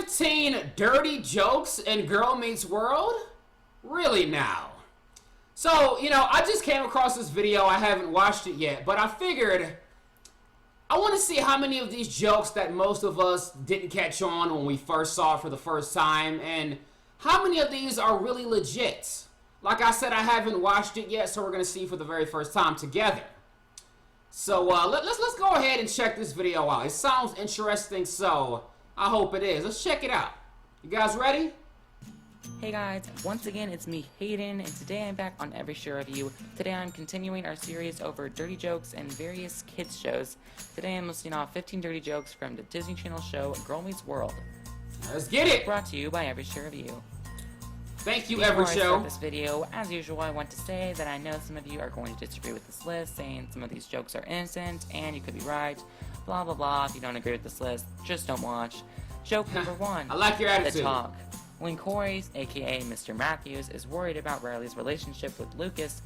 15 dirty jokes in Girl Meets World? Really now? So, you know, I just came across this video. I haven't watched it yet, but I figured I want to see how many of these jokes that most of us didn't catch on when we first saw it for the first time, and how many of these are really legit. Like I said, I haven't watched it yet, so we're going to see for the very first time together. So let's go ahead and check this video out. It sounds interesting, so I hope it is. Let's check it out. You guys ready? Hey guys, once again it's me, Hayden, and today I'm back on Every Show Review. Today I'm continuing our series over dirty jokes and various kids shows. Today I'm listing off 15 dirty jokes from the Disney Channel show Girl Meets World. Let's get it! Brought to you by Every Show Review. Thank you, Before Every I Show. start this video, as usual, I want to say that I know some of you are going to disagree with this list, saying some of these jokes are innocent, and you could be right, blah blah blah. If you don't agree with this list, just don't watch. Joke number 1. I like your attitude. The talk. When Corey, aka Mr. Matthews, is worried about Riley's relationship with Lucas,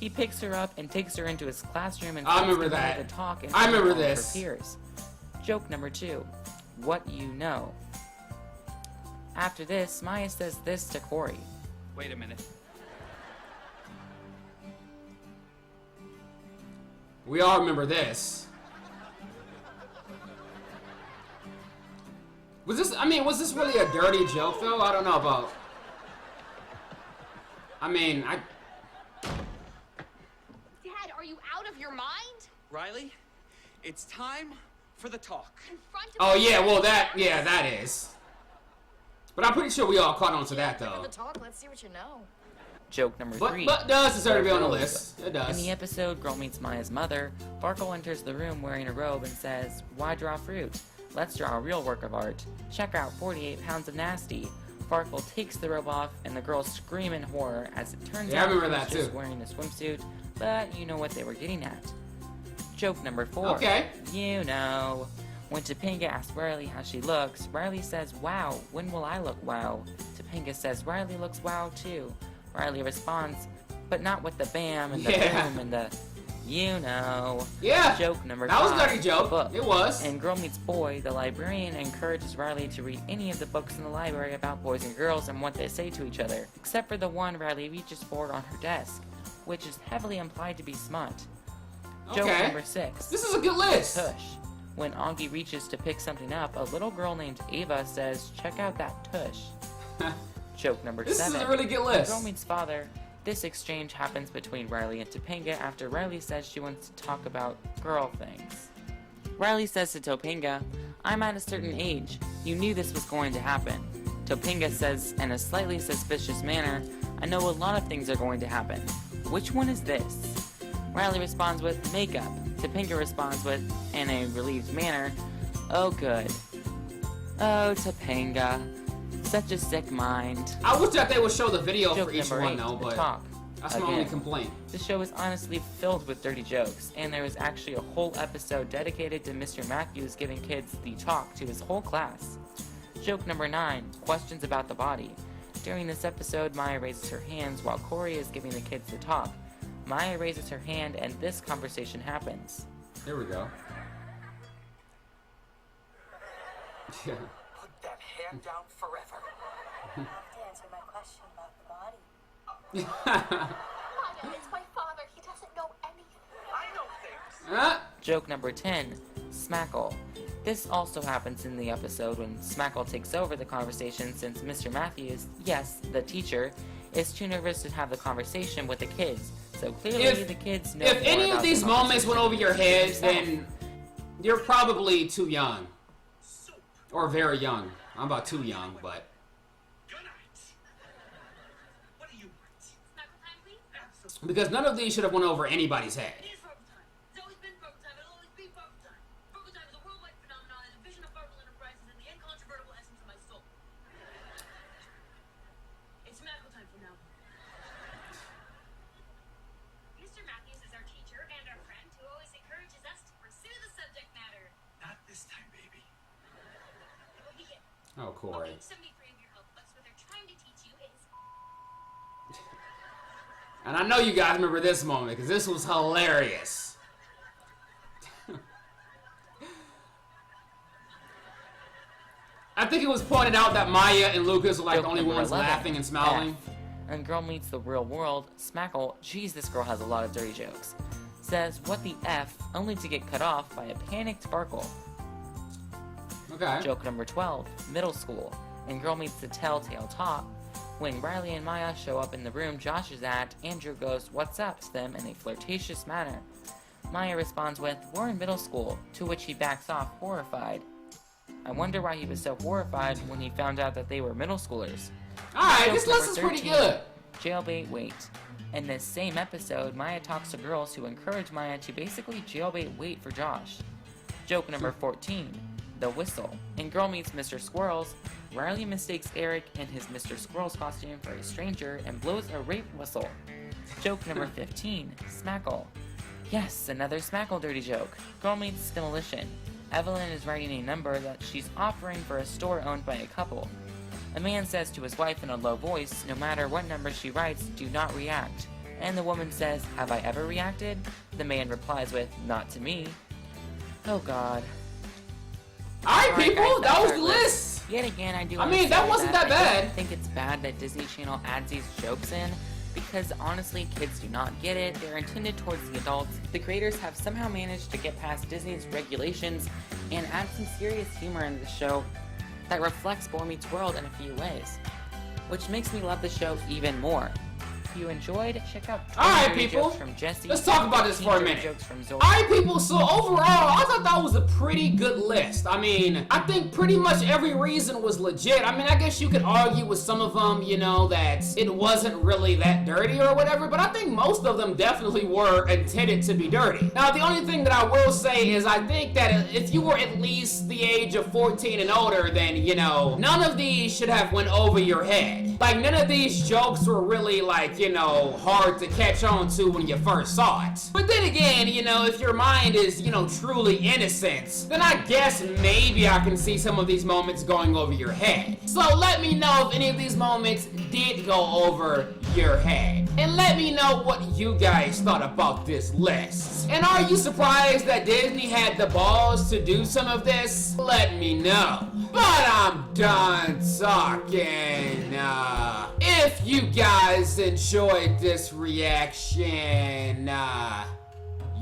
he picks her up and takes her into his classroom and I remember to that. talk and I remember all of her this. peers. Joke number 2. What you know. After this, Maya says this to Corey. Wait a minute. We all remember this. Was this really a dirty joke, though? I don't know about... Dad, are you out of your mind? Riley, it's time for the talk. In front of Oh, yeah, well, that is. But I'm pretty sure we all caught on to that, though. the talk. Let's see what you know. Joke number 3. But does deserve to be on the list. It does. In the episode Girl Meets Maya's Mother, Farkle enters the room wearing a robe and says, "Why draw fruit? Let's draw a real work of art. Check out 48 pounds of nasty." Farkle takes the robe off, and the girls scream in horror as it turns Yeah, I out remember he that was just too. wearing a swimsuit, but you know what they were getting at. Joke number 4. Okay. You know. When Topanga asks Riley how she looks, Riley says, "Wow, when will I look wow?" Topanga says Riley looks wow too. Riley responds, but not with the bam and the Yeah. boom and the, you know. Yeah. Joke number 5. That was a dirty joke. Book. It was. In Girl Meets Boy, the librarian encourages Riley to read any of the books in the library about boys and girls and what they say to each other, except for the one Riley reaches for on her desk, which is heavily implied to be smut. Joke Okay. number 6. This is a good list. Tush. When Augie reaches to pick something up, a little girl named Ava says, "Check out that tush." Joke number This 7. is a really good In list. Girl Meets Father. This exchange happens between Riley and Topanga after Riley says she wants to talk about girl things. Riley says to Topanga, "I'm at a certain age. You knew this was going to happen." Topanga says in a slightly suspicious manner, "I know a lot of things are going to happen. Which one is this?" Riley responds with makeup. Topanga responds with, in a relieved manner, "Oh good." Oh, Topanga. Such a sick mind. I wish that they would show the video Joke for each number one, 8, though, the but talk. that's my Again. only complaint. The show is honestly filled with dirty jokes, and there was actually a whole episode dedicated to Mr. Matthews giving kids the talk to his whole class. Joke number 9, questions about the body. During this episode, Maya raises her hands while Corey is giving the kids the talk. Maya raises her hand, and this conversation happens. Here we go. Yeah. Put that hand down forever. You have to answer my question about the body. Maya, it's my father. He doesn't know anything. I know things. Joke number 10, Smackle. This also happens in the episode when Smackle takes over the conversation since Mr. Matthews, yes, the teacher, is too nervous to have the conversation with the kids. So clearly the kids know If more any of about the these moments went over your head, conversation then you're probably too young. Or very young. I'm about too young, but... Good night. What do you want? Snuggle time, please? Absolutely. Because none of these should have went over anybody's head. It is Farkle time. It's always been Farkle time. It'll always be Farkle time. Farkle time is a worldwide phenomenon and a vision of Farkle Enterprises and the incontrovertible essence of my soul. It's magical time from now on. Mr. Matthews is our teacher and our friend who always encourages us to pursue the subject matter. Not this time, baby. What do you get? Oh, Corey. Okay, 73 of your health books. What they're trying to teach you is And I know you guys remember this moment, because this was hilarious. I think it was pointed out that Maya and Lucas are like Joke the only number ones 11, laughing and smiling. F. And Girl Meets the Real World, Smackle, geez, this girl has a lot of dirty jokes, says, what the F, only to get cut off by a panicked Sparkle. Okay. Joke number 12, Middle School, and Girl Meets the Telltale Top. When Riley and Maya show up in the room Josh is at, Andrew goes, what's up, to them in a flirtatious manner. Maya responds with, we're in middle school, to which he backs off, horrified. I wonder why he was so horrified when he found out that they were middle schoolers. Alright, Joke this number list is pretty 13, good. Jailbait Wait. In this same episode, Maya talks to girls who encourage Maya to basically jailbait Wait for Josh. Joke number 14, The Whistle. In Girl Meets Mr. Squirrels, Riley mistakes Eric in his Mr. Squirrels costume for a stranger and blows a rape whistle. Joke number 15, Smackle. Yes, another Smackle dirty joke. Girl Meets Demolition. Evelyn is writing a number that she's offering for a store owned by a couple. A man says to his wife in a low voice, no matter what number she writes, do not react. And the woman says, have I ever reacted? The man replies with, not to me. Oh god. Alright, Alright, people, guys, that that's was our the list. list. Yet again, I do I wanna mean, that say wasn't that I bad. don't think it's bad that Disney Channel adds these jokes in, because honestly, kids do not get it. They're intended towards the adults. The creators have somehow managed to get past Disney's regulations and add some serious humor into the show that reflects Boy Meets World in a few ways, which makes me love the show even more. If you enjoyed, check out Alright, dirty people. jokes from Jesse. Let's talk about this for a dirty minute. Jokes from Zoe. Alright, people, so overall, I thought that was a pretty good list. I mean, I think pretty much every reason was legit. I mean, I guess you could argue with some of them, you know, that it wasn't really that dirty or whatever, but I think most of them definitely were intended to be dirty. Now, the only thing that I will say is I think that if you were at least the age of 14 and older, then, you know, none of these should have went over your head. Like, none of these jokes were really, like, you know, hard to catch on to when you first saw it. But then again, you know, if your mind is, you know, truly innocent, then I guess maybe I can see some of these moments going over your head. So let me know if any of these moments did go over your head. And let me know what you guys thought about this list. And are you surprised that Disney had the balls to do some of this? Let me know. But I'm done talking. If you guys enjoyed this reaction,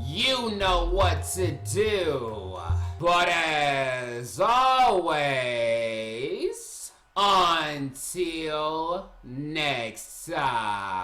you know what to do. But as always, until next time.